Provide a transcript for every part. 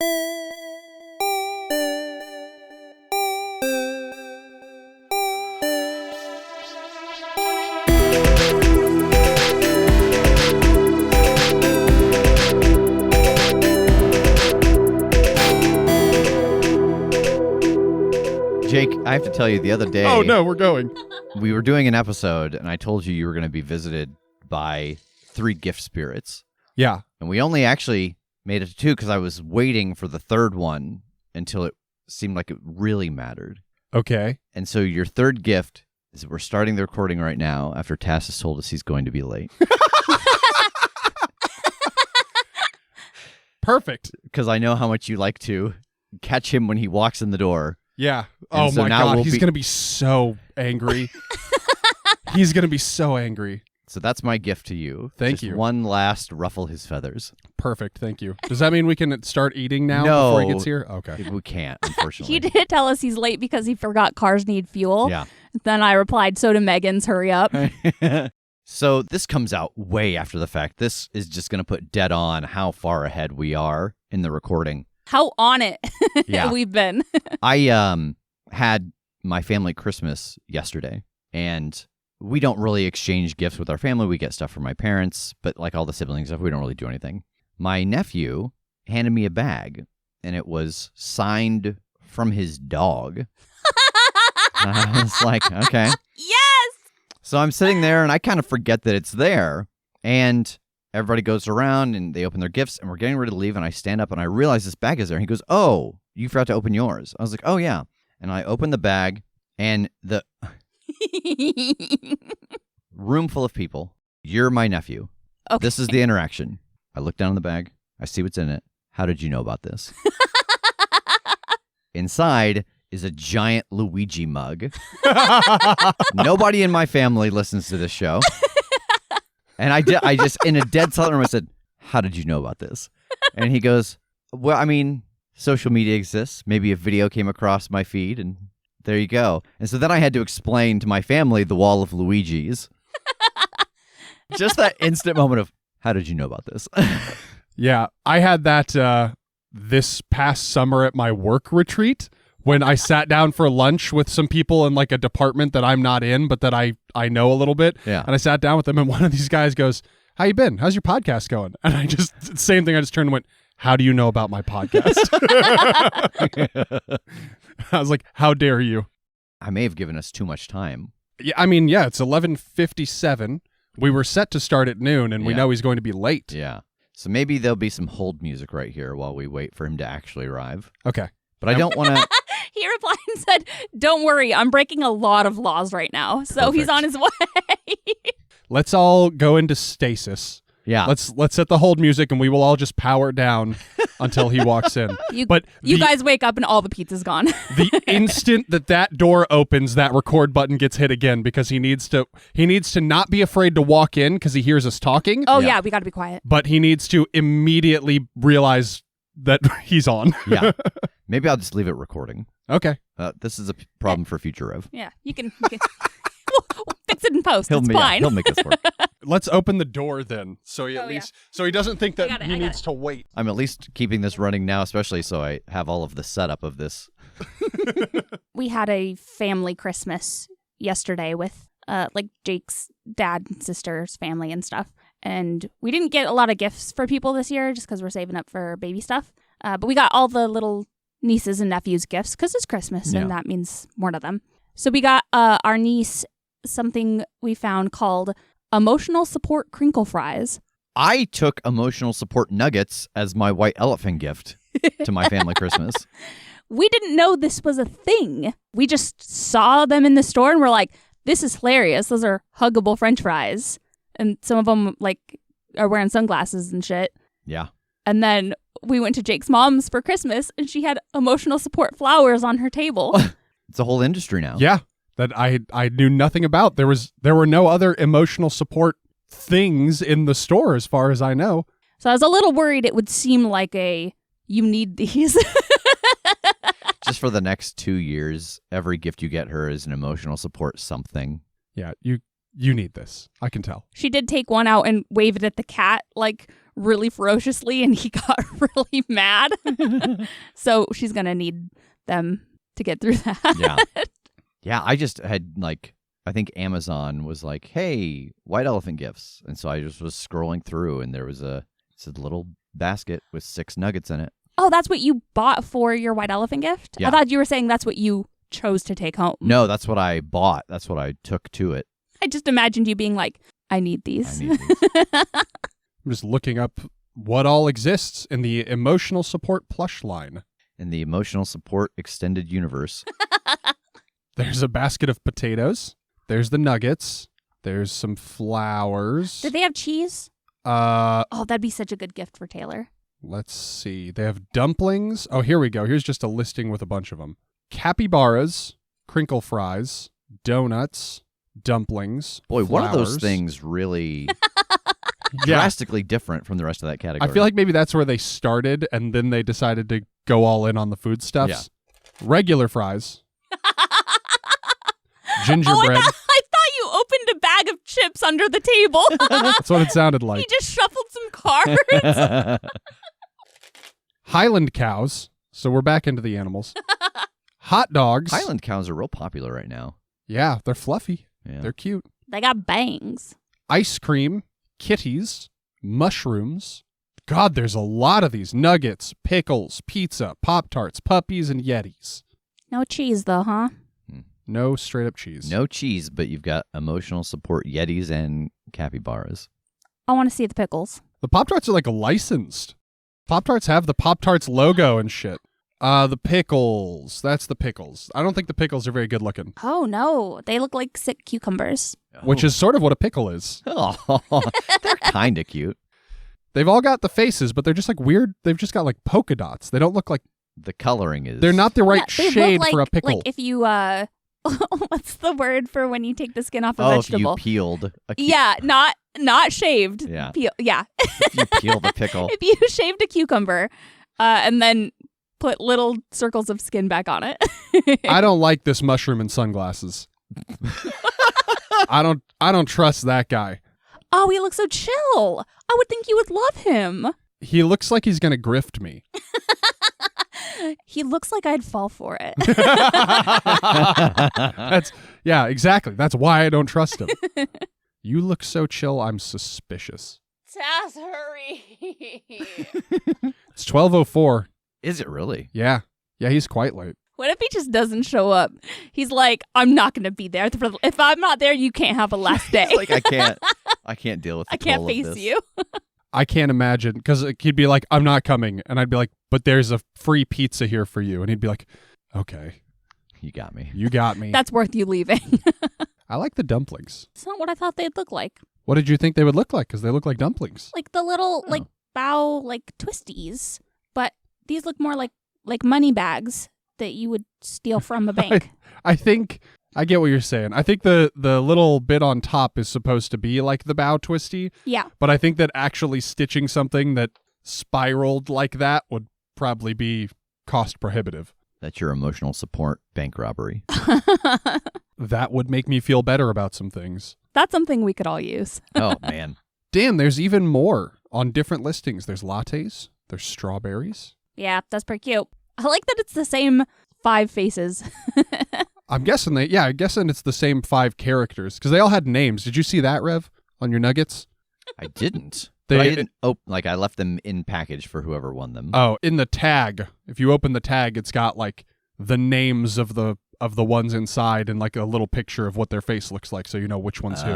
Jake, I have to tell you, the other day... Oh, no, we're going. We were doing an episode, and I told you were going to be visited by 3 gift spirits. Yeah. And we only actually made it to 2 because I was waiting for the 3rd one until it seemed like it really mattered. Okay. And so your 3rd gift is that we're starting the recording right now after Tass has told us he's going to be late. Perfect. Because I know how much you like to catch him when he walks in the door. Yeah. And oh, so my now God. He's going to be so angry. He's going to be so angry. So that's my gift to you. Thank Just you. one last ruffle his feathers. Perfect. Thank you. Does that mean we can start eating now No. before he gets here? Okay. We can't, unfortunately. He did tell us he's late because he forgot cars need fuel. Yeah. Then I replied, so do Megan's, hurry up. So this comes out way after the fact. This is just going to put dead on how far ahead we are in the recording. How on it Yeah. we've been. I had my family Christmas yesterday, and we don't really exchange gifts with our family. We get stuff from my parents, but like all the siblings stuff, we don't really do anything. My nephew handed me a bag, and it was signed from his dog. I was like, okay. Yes! So I'm sitting there, and I kind of forget that it's there, and everybody goes around, and they open their gifts, and we're getting ready to leave, and I stand up, and I realize this bag is there. And he goes, oh, you forgot to open yours. I was like, oh, yeah. And I opened the bag, and the room full of people. You're my nephew. Okay. This is the interaction. I look down in the bag. I see what's in it. How did you know about this? Inside is a giant Luigi mug. Nobody in my family listens to this show. And I just, in a dead silent room, I said, how did you know about this? And he goes, well, I mean, social media exists. Maybe a video came across my feed, and there you go. And so then I had to explain to my family the wall of Luigi's. Just that instant moment of, how did you know about this? Yeah. I had that this past summer at my work retreat when I sat down for lunch with some people in like a department that I'm not in, but that I know a little bit. Yeah. And I sat down with them, and one of these guys goes, how you been? How's your podcast going? And I just, same thing. I just turned and went, how do you know about my podcast? I was like, how dare you? I may have given us too much time. Yeah, I mean, yeah, it's 11:57. We were set to start at noon, and we Yeah. know he's going to be late. Yeah. So maybe there'll be some hold music right here while we wait for him to actually arrive. Okay. But I don't want to... He replied and said, don't worry, I'm breaking a lot of laws right now. So he's Perfect. on his way. Let's all go into stasis. Yeah. Let's set the hold music, and we will all just power down until he walks in. You The- guys wake up and all the pizza's gone. The instant that door opens, that record button gets hit again because he needs to not be afraid to walk in because he hears us talking. Oh, Yeah. yeah, we got to be quiet. But he needs to immediately realize that he's on. Yeah. Maybe I'll just leave it recording. Okay. This is a problem for future Rev. Yeah, you can we'll fix it in post. It's Yeah, fine. he'll make this work. Let's open the door then, so he Oh, yeah. so he doesn't think that I got he it. needs to wait. I'm at least keeping this running now, especially so I have all of the setup of this. We had a family Christmas yesterday with like Jake's dad and sister's family and stuff. And we didn't get a lot of gifts for people this year just because we're saving up for baby stuff. But we got all the little nieces and nephews gifts because it's Christmas Yeah. and that means more to them. So we got our niece something we found called emotional support crinkle fries. I took emotional support nuggets as my white elephant gift to my family Christmas. We didn't know this was a thing. We just saw them in the store and we're like, this is hilarious. Those are huggable French fries. And some of them like are wearing sunglasses and shit. Yeah. And then we went to Jake's mom's for Christmas and she had emotional support flowers on her table. It's a whole industry now. Yeah, that I knew nothing about. There were no other emotional support things in the store as far as I know. So I was a little worried it would seem like you need these. Just for the next 2 years, every gift you get her is an emotional support something. Yeah, you need this. I can tell. She did take one out and wave it at the cat like really ferociously and he got really mad. So she's going to need them to get through that. Yeah. Yeah, I just had I think Amazon was like, hey, white elephant gifts. And so I just was scrolling through and there was a little basket with 6 nuggets in it. Oh, that's what you bought for your white elephant gift? Yeah. I thought you were saying that's what you chose to take home. No, that's what I bought. That's what I took to it. I just imagined you being like, I need these. I need these. I'm just looking up what all exists in the emotional support plush line. In the emotional support extended universe. There's a basket of potatoes. There's the nuggets. There's some flowers. Did they have cheese? Oh, that'd be such a good gift for Taylor. Let's see. They have dumplings. Oh, here we go. Here's just a listing with a bunch of them. Capybaras, crinkle fries, donuts, dumplings. Boy, one of those flowers. things really Yeah. drastically different from the rest of that category. I feel like maybe that's where they started, and then they decided to go all in on the foodstuffs. Regular fries. Gingerbread. I thought you opened a bag of chips under the table. That's what it sounded like. He just shuffled some cards. Highland cows. So we're back into the animals. Hot dogs. Highland cows are real popular right now. Yeah, they're fluffy. Yeah. They're cute. They got bangs. Ice cream, kitties, mushrooms. God, there's a lot of these. Nuggets, pickles, pizza, Pop-Tarts, puppies, and Yetis. No cheese, though, huh? No straight up cheese. No cheese, but you've got emotional support Yetis and capybaras. I want to see the pickles. The Pop-Tarts are like licensed. Pop-Tarts have the Pop-Tarts logo and shit. The pickles. That's the pickles. I don't think the pickles are very good looking, Oh, no. They look like sick cucumbers. which is sort of what a pickle is. Oh, they're kind of cute. They've all got the faces, but they're just like weird. They've just got like polka dots. They don't look like, The coloring is... they're not the right Yeah, they shade look like, for a pickle. Like if you, what's the word for when you take the skin off a if vegetable? you peeled a Yeah, not shaved. Yeah. Yeah. If you peel the pickle. If you shaved a cucumber and then put little circles of skin back on it. I don't like this mushroom in sunglasses. I don't trust that guy. Oh, he looks so chill. I would think you would love him. He looks like he's gonna grift me. He looks like I'd fall for it. Yeah, exactly. That's why I don't trust him. You look so chill, I'm suspicious. Tass, hurry. It's 12:04. Is it really? Yeah, he's quite late. What if he just doesn't show up? He's like, I'm not going to be there. If I'm not there, you can't have a last day. It's like I can't deal with the I can't toll of face this. you. I can't imagine, because he'd be like, I'm not coming. And I'd be like, but there's a free pizza here for you. And he'd be like, okay, You got me. you got me. That's worth you leaving. I like the dumplings. It's not what I thought they'd look like. What did you think they would look like? Because they look like dumplings. Like the little, Oh. like, bow, like, twisties. But these look more like money bags that you would steal from a bank. I think I get what you're saying. I think the little bit on top is supposed to be like the bow twisty, Yeah. but I think that actually stitching something that spiraled like that would probably be cost prohibitive. That's your emotional support bank robbery. That would make me feel better about some things. That's something we could all use. Oh, man. Damn, there's even more on different listings. There's lattes, there's strawberries. Yeah, that's pretty cute. I like that it's the same 5 faces. I'm guessing it's the same 5 characters because they all had names. Did you see that, Rev, on your nuggets? I didn't. They- But I didn't. I left them in package for whoever won them. Oh, in the tag. If you open the tag, it's got like the names of the ones inside and like a little picture of what their face looks like, so you know which one's who.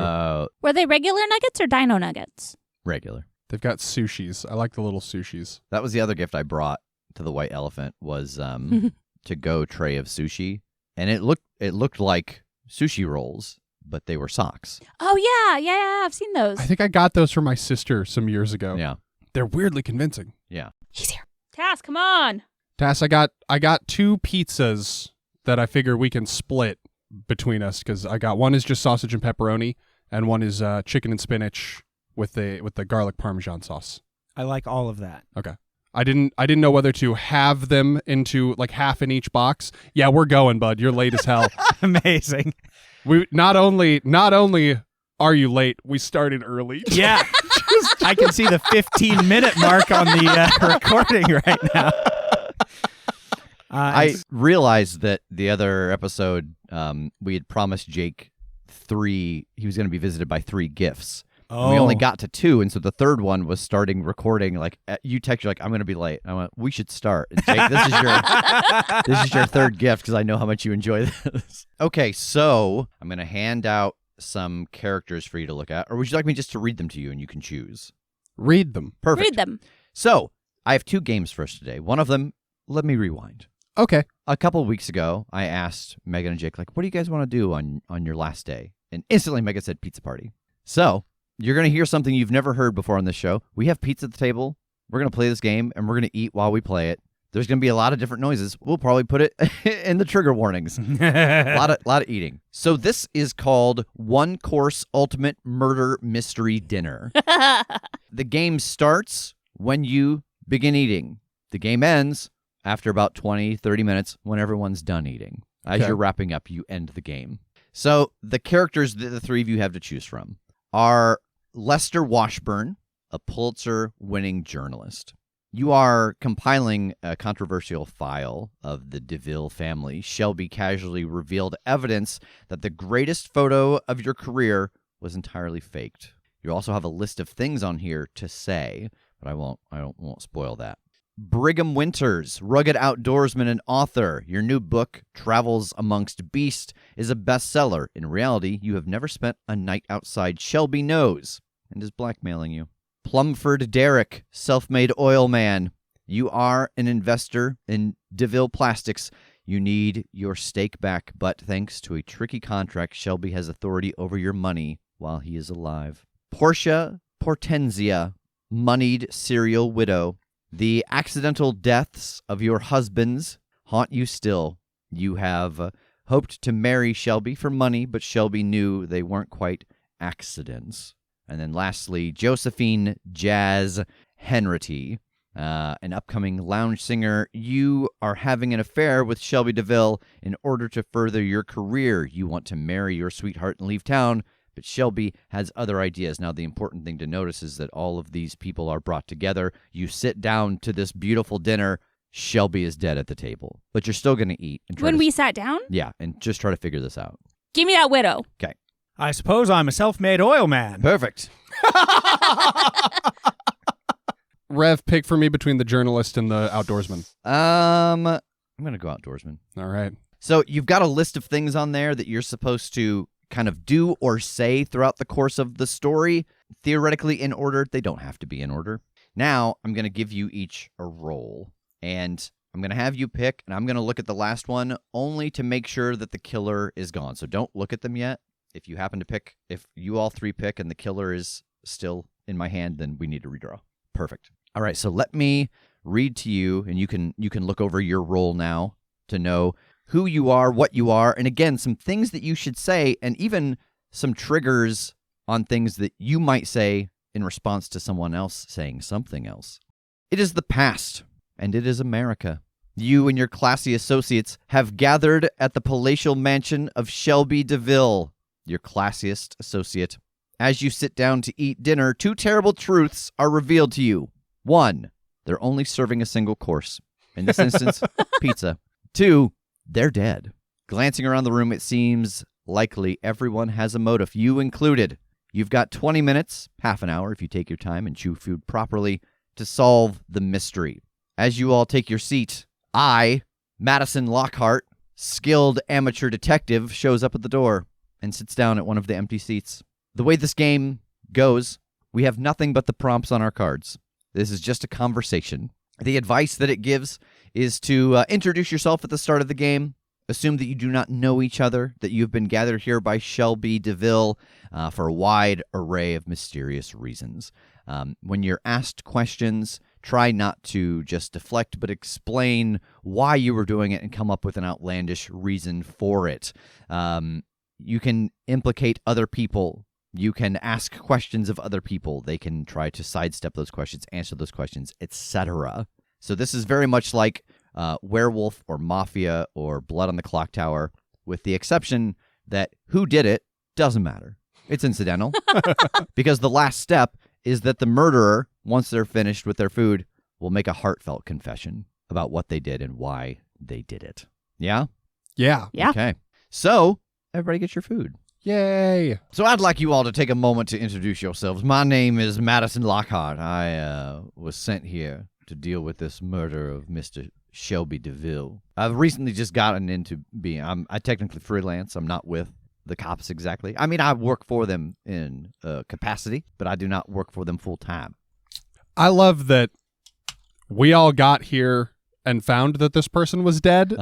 Were they regular nuggets or dino nuggets? Regular. They've got sushis. I like the little sushis. That was the other gift I brought to the white elephant was to go tray of sushi, and it looked like sushi rolls, but they were socks. Oh, yeah, I've seen those. I think I got those for my sister some years ago. Yeah. They're weirdly convincing. Yeah. He's here. Tass, come on. Tass, I got 2 pizzas that I figure we can split between us because I got one is just sausage and pepperoni, and one is chicken and spinach with the garlic parmesan sauce. I like all of that. Okay. I didn't know whether to have them into like half in each box. Yeah, we're going, bud. You're late as hell. Amazing. We not only are you late, we started early. Yeah. I can see the 15-minute mark on the recording right now. I realized that the other episode, we had promised Jake he was going to be visited by 3 gifts. Oh. We only got to 2, and so the third one was starting recording. Like you text, you're like, "I'm going to be late." I went, "We should start." And Jake, this is your third gift because I know how much you enjoy this. Okay, so I'm going to hand out some characters for you to look at, or would you like me just to read them to you and you can choose? Read them. Perfect. Read them. So I have 2 games for us today. One of them, let me rewind. Okay. A couple of weeks ago, I asked Megan and Jake, like, what do you guys want to do on your last day? And instantly Megan said pizza party. So you're going to hear something you've never heard before on this show. We have pizza at the table. We're going to play this game, and we're going to eat while we play it. There's going to be a lot of different noises. We'll probably put it in the trigger warnings. A lot of eating. So this is called One Course Ultimate Murder Mystery Dinner. The game starts when you begin eating. The game ends after about 20, 30 minutes when everyone's done eating. As Okay. you're wrapping up, you end the game. So the characters that the 3 of you have to choose from are Lester Washburn, a Pulitzer-winning journalist. You are compiling a controversial file of the DeVille family. Shelby casually revealed evidence that the greatest photo of your career was entirely faked. You also have a list of things on here to say, but I won't spoil that. Brigham Winters, rugged outdoorsman and author. Your new book, Travels Amongst Beasts, is a bestseller. In reality, you have never spent a night outside. Shelby knows and is blackmailing you. Plumford Derrick, self-made oil man. You are an investor in DeVille Plastics. You need your stake back, but thanks to a tricky contract, Shelby has authority over your money while he is alive. Portia Portenzia, moneyed serial widow. The accidental deaths of your husbands haunt you still. You have hoped to marry Shelby for money, but Shelby knew they weren't quite accidents. And then lastly, Josephine Jazz Henrity, an upcoming lounge singer. You are having an affair with Shelby DeVille in order to further your career. You want to marry your sweetheart and leave town, but Shelby has other ideas. Now, the important thing to notice is that all of these people are brought together. You sit down to this beautiful dinner. Shelby is dead at the table, but you're still going to eat. And When we sat down? Yeah, and just try to figure this out. Give me that widow. Okay. I suppose I'm a self-made oil man. Perfect. Rev, pick for me between the journalist and the outdoorsman. I'm going to go outdoorsman. All right. So you've got a list of things on there that you're supposed to kind of do or say throughout the course of the story. Theoretically in order. They don't have to be in order. Now, I'm going to give you each a role. And I'm going to have you pick, and I'm going to look at the last one only to make sure that the killer is gone. So don't look at them yet. If you happen to pick, if you all 3 pick and the killer is still in my hand, then we need to redraw. Perfect. All right, so let me read to you, and you can look over your role now to know who you are, what you are, and again, some things that you should say, and even some triggers on things that you might say in response to someone else saying something else. It is the past, and it is America. You and your classy associates have gathered at the palatial mansion of Shelby DeVille, your classiest associate. As you sit down to eat dinner, 2 terrible truths are revealed to you. 1, they're only serving a single course. In this instance, pizza. 2, they're dead. Glancing around the room, it seems likely everyone has a motive, you included. You've got 20 minutes, half an hour if you take your time and chew food properly, to solve the mystery. As you all take your seat, I, Madison Lockhart, skilled amateur detective, shows up at the door and sits down at one of the empty seats. The way this game goes, we have nothing but the prompts on our cards. This is just a conversation. The advice that it gives is to introduce yourself at the start of the game. Assume that you do not know each other, that you have been gathered here by Shelby DeVille for a wide array of mysterious reasons. When you're asked questions, try not to just deflect, but explain why you were doing it and come up with an outlandish reason for it. You can implicate other people. You can ask questions of other people. They can try to sidestep those questions, answer those questions, etc. So this is very much like Werewolf or Mafia or Blood on the Clock Tower, with the exception that who did it doesn't matter. It's incidental because the last step is that the murderer, once they're finished with their food, will make a heartfelt confession about what they did and why they did it. Yeah? Yeah. Yeah. Okay. So, everybody get your food. Yay. So I'd like you all to take a moment to introduce yourselves. My name is Madison Lockhart. I was sent here to deal with this murder of Mr. Shelby DeVille. I've recently just gotten into being, I technically freelance. I'm not with the cops exactly. I mean, I work for them in capacity, but I do not work for them full time. I love that we all got here and found that this person was dead,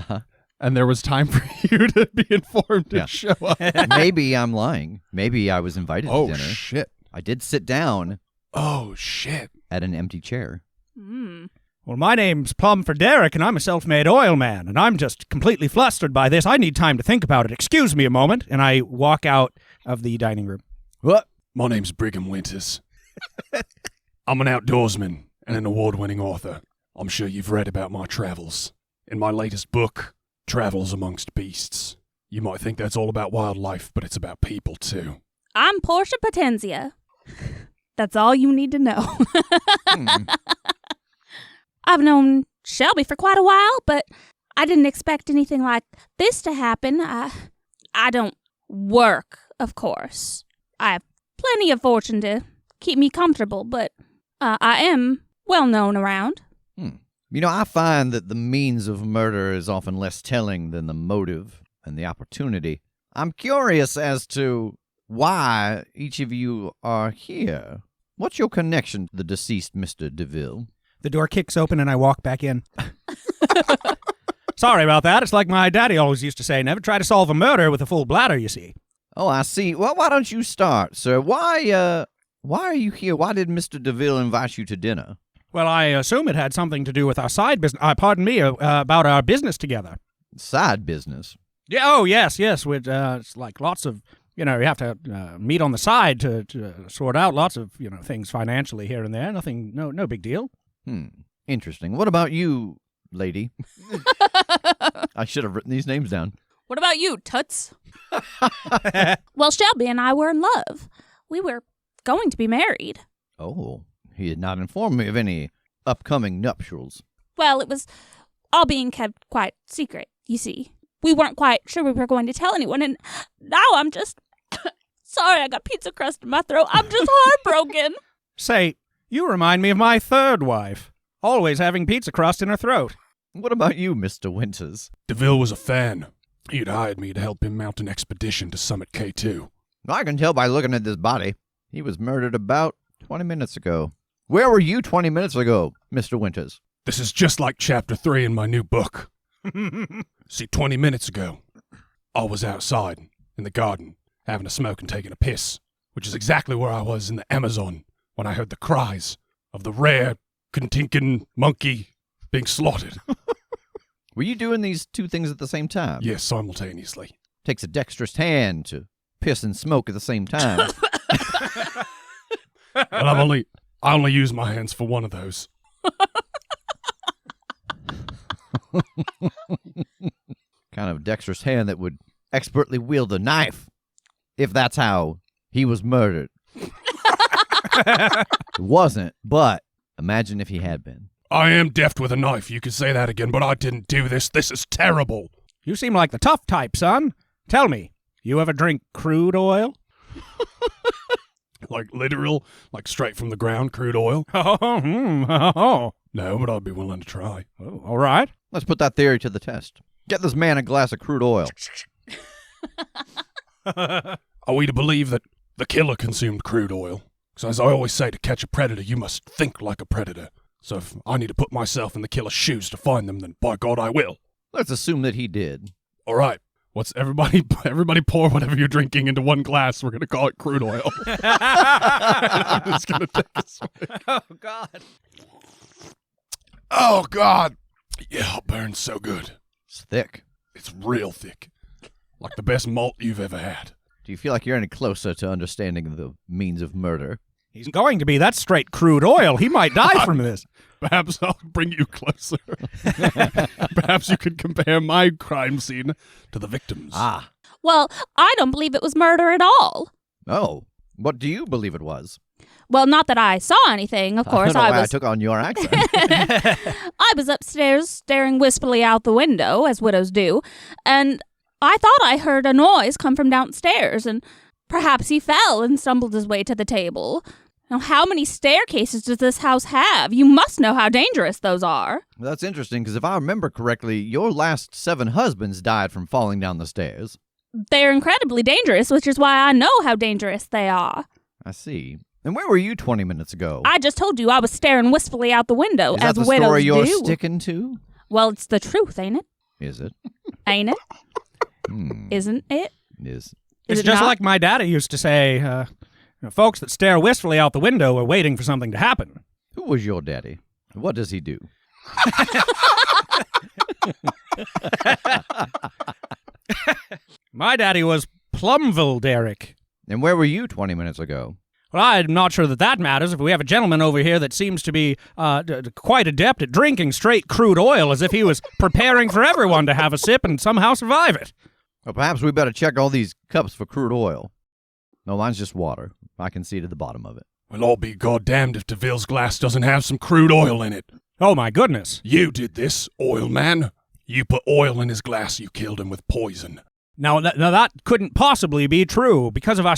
and there was time for you to be informed and show up. Maybe I'm lying. Maybe I was invited to dinner. Oh, shit. I did sit down Oh, shit. at an empty chair. Well, my name's Plum for Derek, and I'm a self-made oil man, and I'm just completely flustered by this. I need time to think about it. Excuse me a moment, and I walk out of the dining room. What? My name's Brigham Winters. I'm an outdoorsman and an award-winning author. I'm sure you've read about my travels. In my latest book, Travels Amongst Beasts. You might think that's all about wildlife, but it's about people, too. I'm Portia Potenzia. That's all you need to know. I've known Shelby for quite a while, but I didn't expect anything like this to happen. I don't work, of course. I have plenty of fortune to keep me comfortable, but I am well known around. You know, I find that the means of murder is often less telling than the motive and the opportunity. I'm curious as to why each of you are here. What's your connection to the deceased Mr. DeVille? The door kicks open, and I walk back in. Sorry about that. It's like my daddy always used to say, never try to solve a murder with a full bladder, you see. Oh, I see. Well, why don't you start, sir? Why are you here? Why did Mr. DeVille invite you to dinner? Well, I assume it had something to do with our side business. About our business together. Side business. Yeah. Oh, yes. With it's like lots of, you have to meet on the side to sort out lots of, things financially here and there. Nothing, no big deal. Interesting. What about you, lady? I should have written these names down. What about you, Toots? Well, Shelby and I were in love. We were going to be married. Oh, he had not informed me of any upcoming nuptials. Well, it was all being kept quite secret, you see. We weren't quite sure we were going to tell anyone, and now I'm just... Sorry, I got pizza crust in my throat. I'm just heartbroken. Say, you remind me of my third wife. Always having pizza crust in her throat. What about you, Mr. Winters? DeVille was a fan. He'd hired me to help him mount an expedition to Summit K2. I can tell by looking at this body. He was murdered about 20 minutes ago. Where were you 20 minutes ago, Mr. Winters? This is just like Chapter 3 in my new book. See, 20 minutes ago, I was outside in the garden having a smoke and taking a piss, which is exactly where I was in the Amazon when I heard the cries of the rare Kentinkin monkey being slaughtered. Were you doing these two things at the same time? Yes, simultaneously. Takes a dexterous hand to piss and smoke at the same time. Well, I only use my hands for one of those. Kind of dexterous hand that would expertly wield a knife, if that's how he was murdered. It wasn't, but imagine if he had been. I am deft with a knife, you can say that again, but I didn't do this. This is terrible. You seem like the tough type, son. Tell me, you ever drink crude oil? Like literal, like straight from the ground, crude oil? Oh. No, but I'd be willing to try. Oh, all right. Let's put that theory to the test. Get this man a glass of crude oil. Are we to believe that the killer consumed crude oil? Because as I always say, to catch a predator, you must think like a predator. So if I need to put myself in the killer's shoes to find them, then by God, I will. Let's assume that he did. All right. What's everybody pour whatever you're drinking into one glass. We're going to call it crude oil. I'm just going to take a swig. Oh, God. Oh, God. Yeah, it burns so good. It's thick. It's real thick. Like the best malt you've ever had. Do you feel like you're any closer to understanding the means of murder? He's going to be. That's straight crude oil. He might die from this. Perhaps I'll bring you closer. Perhaps you could compare my crime scene to the victim's. Ah. Well, I don't believe it was murder at all. Oh. What do you believe it was? Well, not that I saw anything, of course. I don't know why I took on your accent. I was upstairs staring wistfully out the window, as widows do, and I thought I heard a noise come from downstairs, and perhaps he fell and stumbled his way to the table. Now, how many staircases does this house have? You must know how dangerous those are. Well, that's interesting, because if I remember correctly, your last 7 husbands died from falling down the stairs. They're incredibly dangerous, which is why I know how dangerous they are. I see. And where were you 20 minutes ago? I just told you I was staring wistfully out the window, Is as that the widows story you're do. sticking to? Well, it's the truth, ain't it? Is it? Ain't it? Isn't it? Is. It's it just not? like my daddy used to say, folks that stare wistfully out the window are waiting for something to happen. Who was your daddy? What does he do? My daddy was Plumville, Derek. And where were you 20 minutes ago? Well, I'm not sure that matters if we have a gentleman over here that seems to be quite adept at drinking straight crude oil as if he was preparing for everyone to have a sip and somehow survive it. Well, perhaps we better check all these cups for crude oil. No, mine's just water. I can see to the bottom of it. Well, I'll be goddamned if DeVille's glass doesn't have some crude oil in it. Oh, my goodness. You did this, oil man. You put oil in his glass, you killed him with poison. Now that couldn't possibly be true because of our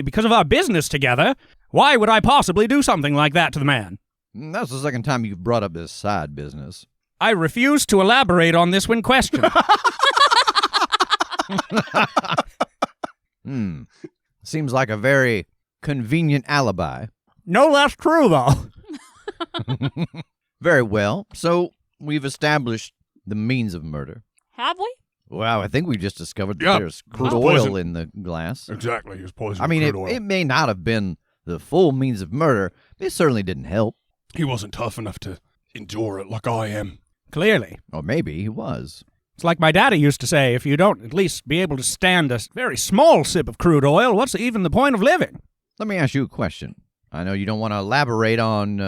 because of our business together. Why would I possibly do something like that to the man? That's the second time you've brought up this side business. I refuse to elaborate on this when questioned. Seems like a very convenient alibi. No less true, though. Very well. So we've established the means of murder. Have we? Well, I think we just discovered that Yeah, there's crude it's oil poison. in the glass. Exactly, he was poisoned I mean, with crude oil. it may not have been the full means of murder, but it certainly didn't help. He wasn't tough enough to endure it like I am. Clearly. Or maybe he was. It's like my daddy used to say, if you don't at least be able to stand a very small sip of crude oil, what's even the point of living? Let me ask you a question. I know you don't want to elaborate on,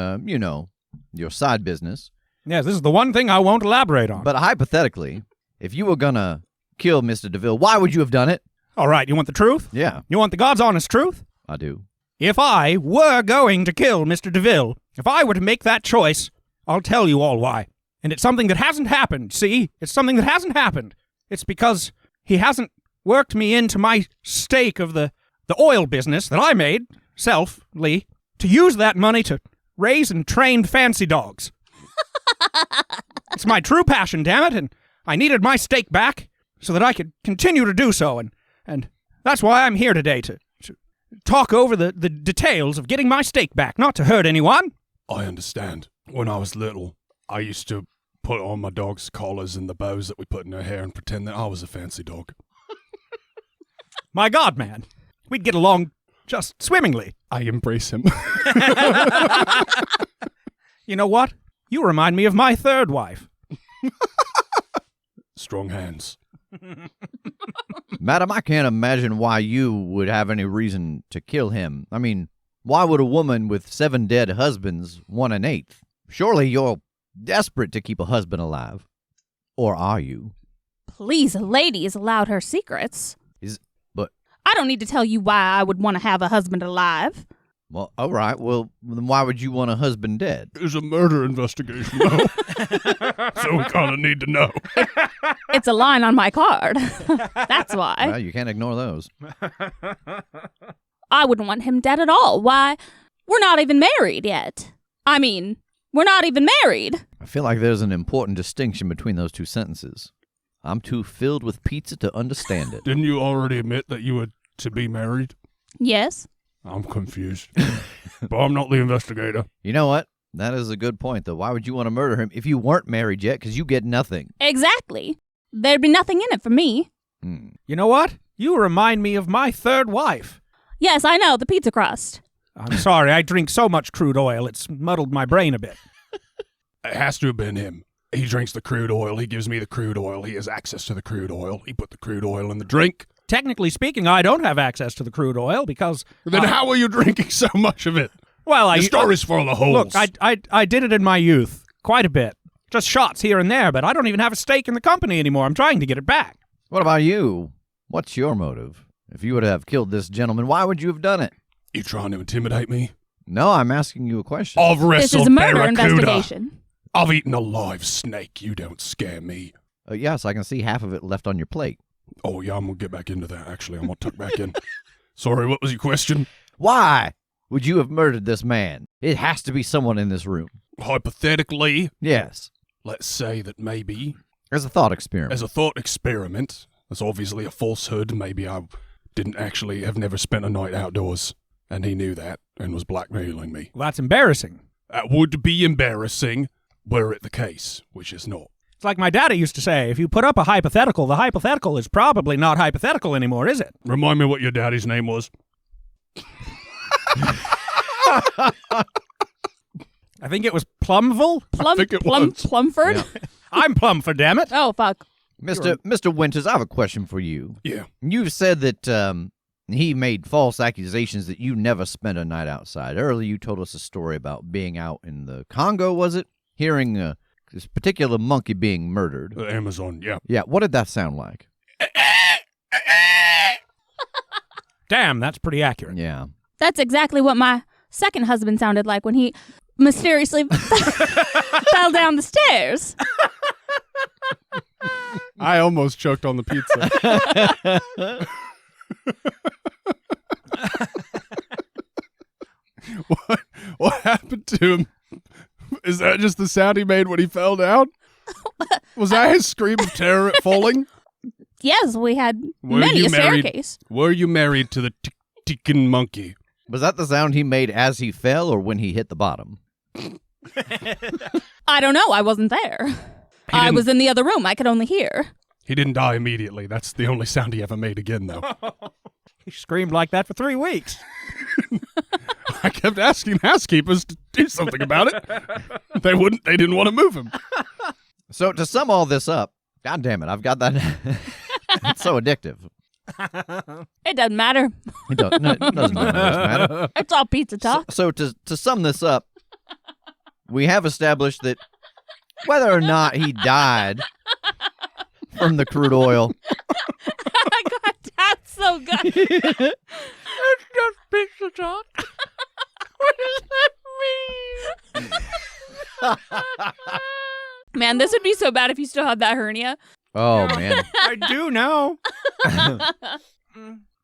your side business. Yes, this is the one thing I won't elaborate on. But hypothetically, if you were going to kill Mr. DeVille, why would you have done it? All right, you want the truth? Yeah, You want the God's honest truth? I do. If I were going to kill Mr. DeVille, if I were to make that choice, I'll tell you all why. And it's something that hasn't happened, see? It's something that hasn't happened. It's because he hasn't worked me into my stake of the oil business that I made, selfly, to use that money to raise and train fancy dogs. It's my true passion, damn it, and I needed my stake back so that I could continue to do so, and that's why I'm here today, to talk over the details of getting my stake back, not to hurt anyone. I understand. When I was little, I used to put on my dog's collars and the bows that we put in her hair and pretend that I was a fancy dog. My God, man, we'd get along just swimmingly. I embrace him. You know what? You remind me of my third wife. Strong hands. Madam, I can't imagine why you would have any reason to kill him. I mean, why would a woman with 7 dead husbands want an 8th? Surely you're desperate to keep a husband alive. Or are you? Please, a lady is allowed her secrets. But, I don't need to tell you why I would want to have a husband alive. well, all right. Well, then why would you want a husband dead? It's a murder investigation, though. So we kind of need to know. It's a line on my card. That's why. Well, you can't ignore those. I wouldn't want him dead at all. Why? We're not even married yet. I mean, we're not even married. I feel like there's an important distinction between those two sentences. I'm too filled with pizza to understand it. Didn't you already admit that you were to be married? Yes. I'm confused. But I'm not the investigator. You know what? That is a good point, though. Why would you want to murder him if you weren't married yet? Because you get nothing. Exactly. There'd be nothing in it for me. You know what? You remind me of my third wife. Yes, I know, the pizza crust. I'm sorry, I drink so much crude oil, it's muddled my brain a bit. It has to have been him. He drinks the crude oil. He gives me the crude oil. He has access to the crude oil. He put the crude oil in the drink. Technically speaking, I don't have access to the crude oil because... Then how are you drinking so much of it? Well, The story's full of holes. Look, I did it in my youth, quite a bit. Just shots here and there, but I don't even have a stake in the company anymore. I'm trying to get it back. What about you? What's your motive? If you would have killed this gentleman, why would you have done it? You trying to intimidate me? No, I'm asking you a question. I've This wrestled is a murder barracuda. investigation. I've eaten a live snake. You don't scare me. Yes, I can see half of it left on your plate. Oh, yeah, I'm going to get back into that, actually. I'm going to tuck back in. Sorry, what was your question? Why would you have murdered this man? It has to be someone in this room. Hypothetically, Yes. let's say that maybe, As a thought experiment. as a thought experiment, that's obviously a falsehood. Maybe I didn't actually have never spent a night outdoors, and he knew that and was blackmailing me. Well, that's embarrassing. That would be embarrassing were it the case, which is not. It's like my daddy used to say, if you put up a hypothetical, the hypothetical is probably not hypothetical anymore, is it? Remind me what your daddy's name was. I think it was Plumville. think it was. Plumford? Yeah. I'm Plumford, damn it. Oh, fuck. Mr. Winters, I have a question for you. Yeah. You've said that he made false accusations that you never spent a night outside. Earlier, you told us a story about being out in the Congo, was it? Hearing this particular monkey being murdered. The Amazon, yeah. Yeah, what did that sound like? Damn, that's pretty accurate. Yeah. That's exactly what my second husband sounded like when he mysteriously fell down the stairs. I almost choked on the pizza. What happened to him? Is that just the sound he made when he fell down? Was that his scream of terror at falling? Yes, we had Were many you a married- staircase. Were you married to the ticking monkey? Was that the sound he made as he fell or when he hit the bottom? I don't know. I wasn't there. I didn't- was in the other room. I could only hear. He didn't die immediately. That's the only sound he ever made again, though. He screamed like that for 3 weeks. I kept asking housekeepers to do something about it. They wouldn't. They didn't want to move him. So to sum all this up, God damn it, I've got that. It's so addictive. It doesn't matter. It doesn't matter. It's all pizza talk. So to sum this up, we have established that whether or not he died from the crude oil, Oh my God, that's so good. It's just pizza talk. What does that mean? Man, this would be so bad if you still had that hernia. oh man, I do know.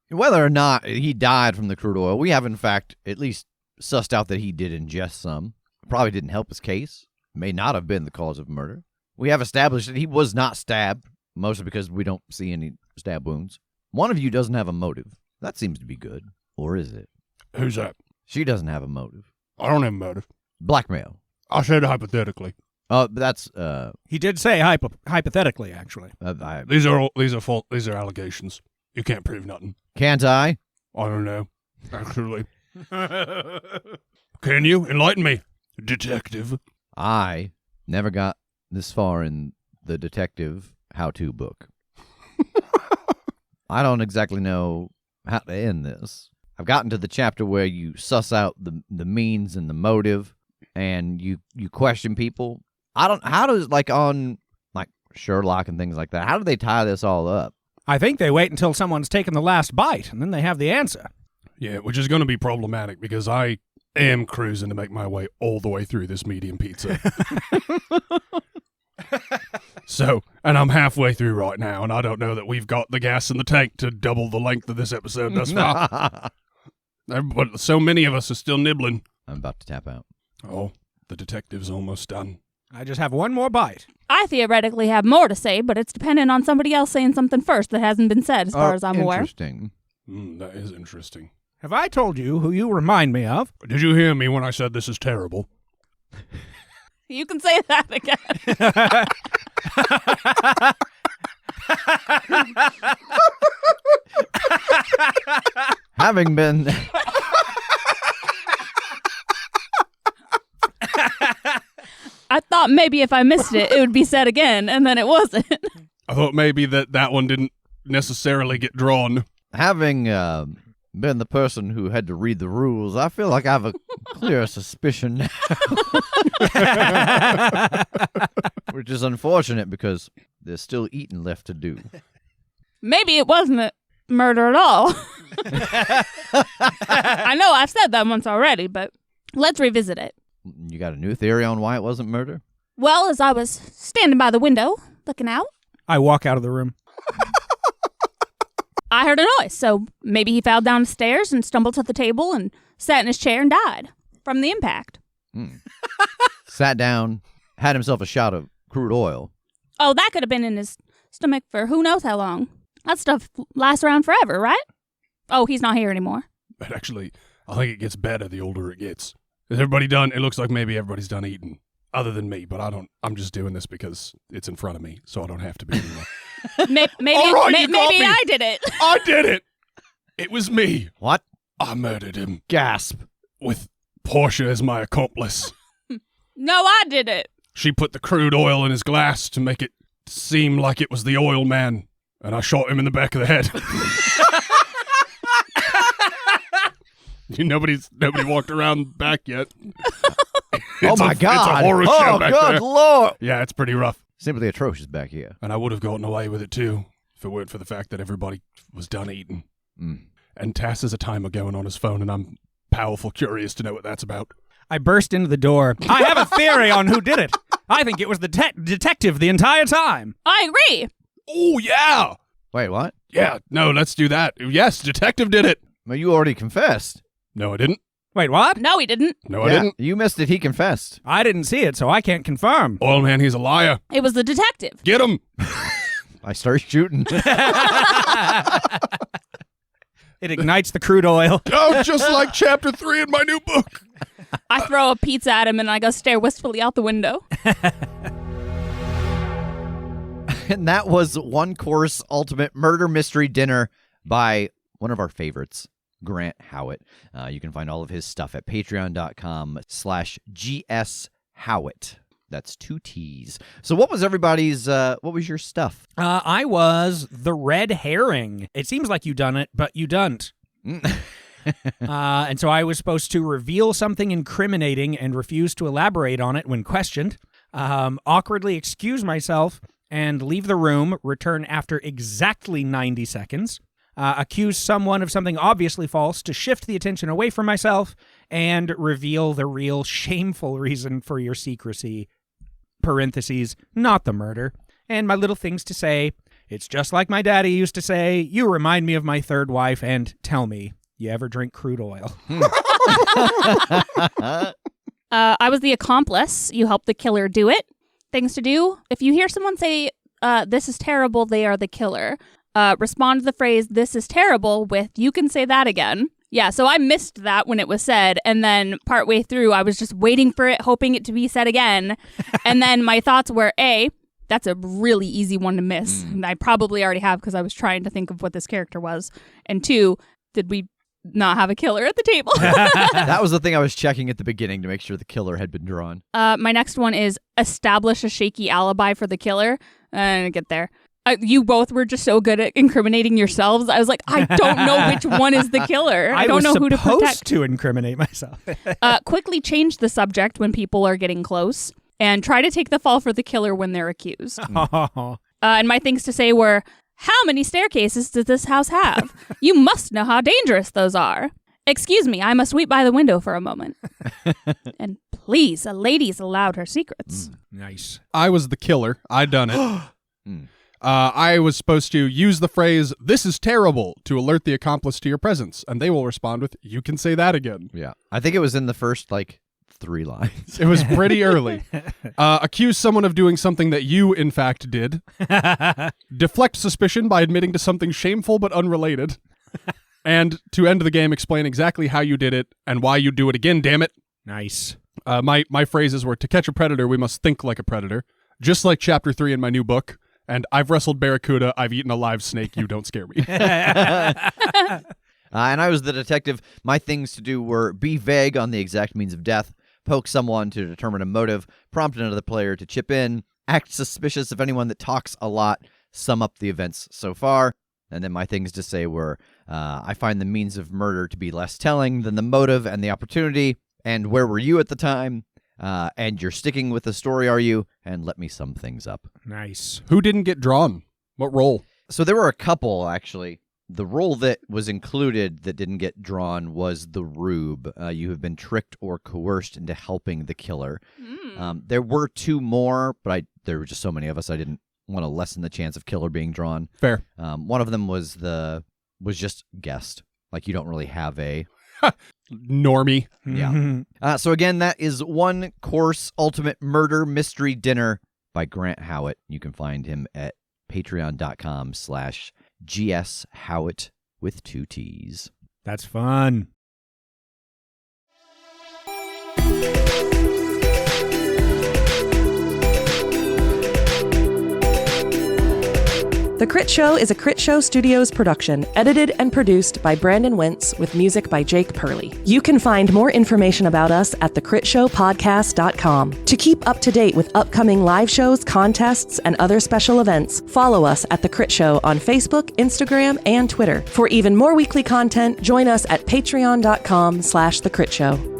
whether or not he died from the crude oil, we have in fact at least sussed out that he did ingest some. Probably didn't help his case. May not have been the cause of murder. We have established that he was not stabbed, mostly because we don't see any stab wounds. One of you doesn't have a motive. That seems to be good. Or is it? Who's that? She doesn't have a motive. I don't have a motive. Blackmail. I said hypothetically. That's He did say hypothetically, actually. These are allegations. You can't prove nothing. can't I? I don't know. Actually, can you enlighten me, detective? I never got this far in the detective how-to book. I don't exactly know how to end this. I've gotten to the chapter where you suss out the means and the motive, and you question people. How does, like on like Sherlock and things like that, how do they tie this all up? I think they wait until someone's taken the last bite, and then they have the answer. Yeah, which is going to be problematic because I am cruising to make my way all the way through this medium pizza. So, and I'm halfway through right now, and I don't know that we've got the gas in the tank to double the length of this episode thus far. But so many of us are still nibbling. I'm about to tap out. Oh, the detective's almost done. I just have one more bite. I theoretically have more to say, but it's dependent on somebody else saying something first that hasn't been said, as far as I'm aware. Interesting. That is interesting. Have I told you who you remind me of? Did you hear me when I said this is terrible? You can say that again. Having been... I thought maybe if I missed it, it would be said again, and then it wasn't. I thought maybe that one didn't necessarily get drawn. Having been the person who had to read the rules, I feel like I have a clear suspicion now. Which is unfortunate because there's still eating left to do. Maybe it wasn't a murder at all. I know I've said that once already, but Let's revisit it. You got a new theory on why it wasn't murder? Well, as I was standing by the window, looking out, I walk out of the room. I heard a noise, so maybe he fell down the stairs and stumbled to the table and sat in his chair and died from the impact. Sat down, had himself a shot of crude oil. Oh, that could have been in his stomach for who knows how long. That stuff lasts around forever, right? Oh, he's not here anymore. But actually, I think it gets better the older it gets. Is everybody done? It looks like maybe everybody's done eating, other than me. But I'm just doing this because it's in front of me, so I don't have to be anymore. Maybe All right, you got maybe me. I did it. I did it. It was me. What? I murdered him Gasp. with Portia as my accomplice. No, I did it. She put the crude oil in his glass to make it seem like it was the oil man, and I shot him in the back of the head. Nobody walked around back yet. Oh my God. It's a horror show back good there. Lord. Yeah, it's pretty rough. Simply atrocious back here. And I would have gotten away with it too if it weren't for the fact that everybody was done eating. And Tass has a timer going on his phone, and I'm powerful curious to know what that's about. I burst into the door. I have a theory on who did it. I think it was the detective the entire time. I agree. Oh, yeah. Wait, what? Yeah, no, let's do that. Yes, detective did it. Well, you already confessed. No, I didn't. Wait, what? No, he didn't. No, I didn't. You missed it. He confessed. I didn't see it, so I can't confirm. Oil man, he's a liar. It was the detective. Get him. I start shooting. It ignites the crude oil. Oh, just like chapter 3 in my new book. I throw a pizza at him and I go stare wistfully out the window. And that was One Course Ultimate Murder Mystery Dinner by one of our favorites, Grant Howitt. You can find all of his stuff at patreon.com/GSHowitt. That's 2 T's. So what was everybody's, what was your stuff? I was the red herring. It seems like you done it, but you don't. And so I was supposed to reveal something incriminating and refuse to elaborate on it when questioned, awkwardly excuse myself and leave the room, return after exactly 90 seconds, accuse someone of something obviously false to shift the attention away from myself, and reveal the real shameful reason for your secrecy, parentheses, not the murder, and my little things to say. It's just like my daddy used to say, you remind me of my third wife, and tell me, you ever drink crude oil? I was the accomplice. You helped the killer do it. Things to do. If you hear someone say, this is terrible, they are the killer. Respond to the phrase, this is terrible, with, you can say that again. Yeah, so I missed that when it was said, and then partway through, I was just waiting for it, hoping it to be said again. And then my thoughts were, A, that's a really easy one to miss. And I probably already have because I was trying to think of what this character was. And 2, did we not have a killer at the table? That was the thing I was checking at the beginning to make sure the killer had been drawn. My next one is establish a shaky alibi for the killer. And get there. You both were just so good at incriminating yourselves. I was like, I don't know which one is the killer. I don't know who to was supposed protect. to incriminate myself. Quickly change the subject when people are getting close, and try to take the fall for the killer when they're accused. And my things to say were, how many staircases does this house have? You must know how dangerous those are. Excuse me, I must sweep by the window for a moment. And please, a lady's allowed her secrets. Nice. I was the killer. I done it. I was supposed to use the phrase, this is terrible, to alert the accomplice to your presence. And they will respond with, you can say that again. Yeah. I think it was in the first, 3 lines. It was pretty early. Accuse someone of doing something that you, in fact, did. Deflect suspicion by admitting to something shameful but unrelated. And to end the game, explain exactly how you did it and why you do it again, damn it. Nice. My phrases were, to catch a predator, we must think like a predator. Just like chapter 3 in my new book. And I've wrestled barracuda, I've eaten a live snake, you don't scare me. And I was the detective. My things to do were be vague on the exact means of death, poke someone to determine a motive, prompt another player to chip in, act suspicious of anyone that talks a lot, sum up the events so far. And then my things to say were, I find the means of murder to be less telling than the motive and the opportunity, and where were you at the time? And you're sticking with the story, are you? And let me sum things up. Nice. Who didn't get drawn? What role? So there were a couple, actually. The roll that was included that didn't get drawn was the rube. You have been tricked or coerced into helping the killer. There were 2 more, but there were just so many of us, I didn't want to lessen the chance of killer being drawn. Fair. One of them was just guessed. Like, you don't really have a... Normie. Yeah. So again, that is One Course Ultimate Murder Mystery Dinner by Grant Howitt. You can find him at patreon.com/GS Howitt with 2 T's. That's fun. The Crit Show is a Crit Show Studios production, edited and produced by Brandon Wentz with music by Jake Purley. You can find more information about us at thecritshowpodcast.com. To keep up to date with upcoming live shows, contests, and other special events, follow us at The Crit Show on Facebook, Instagram, and Twitter. For even more weekly content, join us at patreon.com/thecrit show.